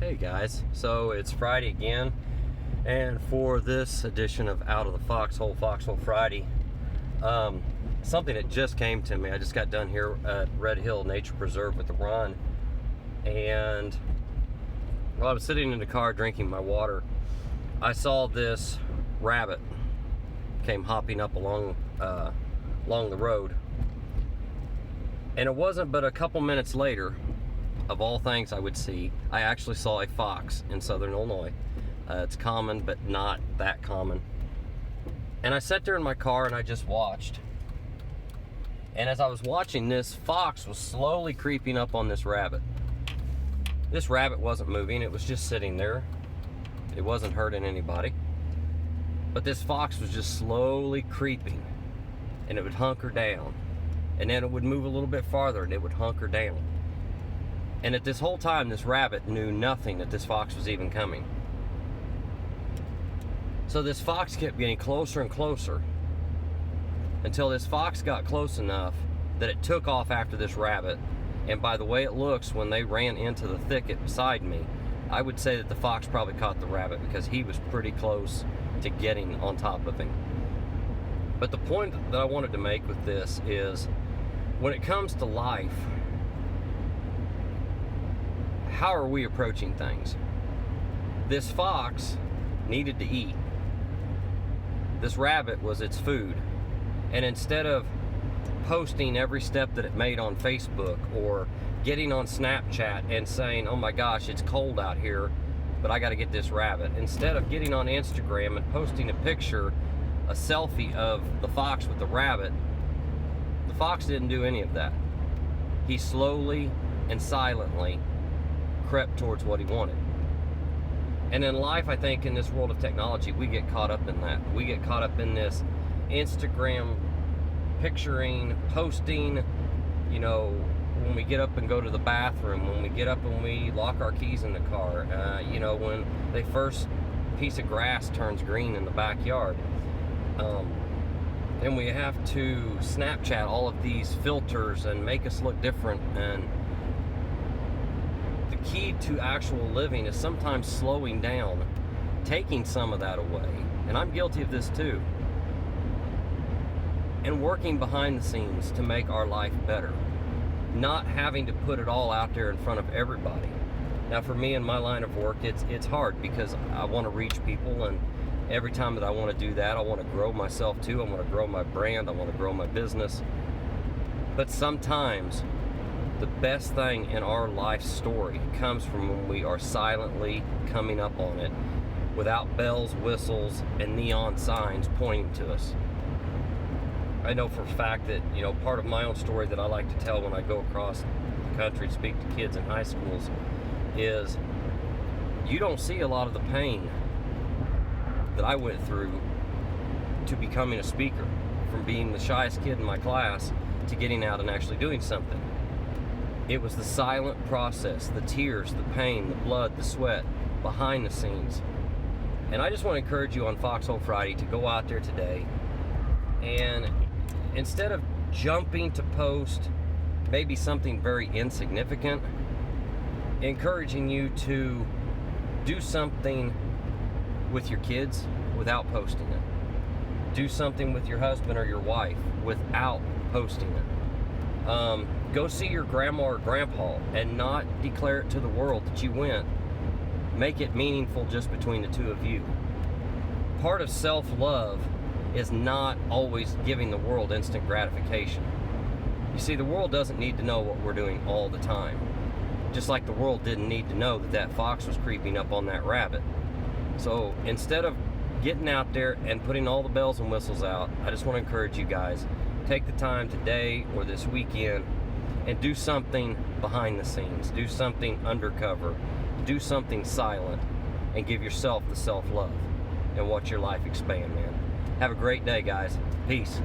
Hey guys, so it's Friday again, and for this edition of Out of the Foxhole Friday, something that just came to me. I just got done here at Red Hill Nature Preserve with the run, and while I was sitting in the car drinking my water, I saw this rabbit came hopping up along the road, and it wasn't but a couple minutes later, of all things I would see, I actually saw a fox in southern Illinois. It's common, but not that common. And I sat there in my car and I just watched. And as I was watching, this fox was slowly creeping up on this rabbit. This rabbit wasn't moving, it was just sitting there. It wasn't hurting anybody. But this fox was just slowly creeping, and it would hunker down. And then it would move a little bit farther and it would hunker down. And at this whole time, this rabbit knew nothing that this fox was even coming. So this fox kept getting closer and closer until this fox got close enough that it took off after this rabbit. And by the way it looks, when they ran into the thicket beside me, I would say that the fox probably caught the rabbit because he was pretty close to getting on top of him. But the point that I wanted to make with this is, when it comes to life, how are we approaching things? This fox needed to eat. This rabbit was its food. And instead of posting every step that it made on Facebook or getting on Snapchat and saying, oh my gosh, it's cold out here, but I gotta get this rabbit. Instead of getting on Instagram and posting a picture, a selfie of the fox with the rabbit, the fox didn't do any of that. He slowly and silently crept towards what he wanted. And in life, I think in this world of technology, we get caught up in that. We get caught up in this Instagram picturing, posting, you know, when we get up and go to the bathroom, when we get up and we lock our keys in the car, you know, when the first piece of grass turns green in the backyard. And we have to Snapchat all of these filters and make us look different. And the key to actual living is sometimes slowing down, taking some of that away, and I'm guilty of this too, and working behind the scenes to make our life better, not having to put it all out there in front of everybody. Now for me in my line of work, it's hard because I want to reach people, and every time that I want to do that, I want to grow myself too. I want to grow my brand, I want to grow my business. But sometimes the best thing in our life story comes from when we are silently coming up on it without bells, whistles, and neon signs pointing to us. I know for a fact that, you know, part of my own story that I like to tell when I go across the country to speak to kids in high schools is, you don't see a lot of the pain that I went through to becoming a speaker, from being the shyest kid in my class to getting out and actually doing something. It was the silent process, the tears, the pain, the blood, the sweat, behind the scenes. And I just want to encourage you on Foxhole Friday to go out there today, and instead of jumping to post maybe something very insignificant, encouraging you to do something with your kids without posting it. Do something with your husband or your wife without posting it. Go see your grandma or grandpa and not declare it to the world that you went. Make it meaningful just between the two of you. Part of self-love is not always giving the world instant gratification. You see, the world doesn't need to know what we're doing all the time. Just like the world didn't need to know that that fox was creeping up on that rabbit. So instead of getting out there and putting all the bells and whistles out, I just want to encourage you guys, take the time today or this weekend and do something behind the scenes. Do something undercover. Do something silent, and give yourself the self-love and watch your life expand, man. Have a great day, guys. Peace.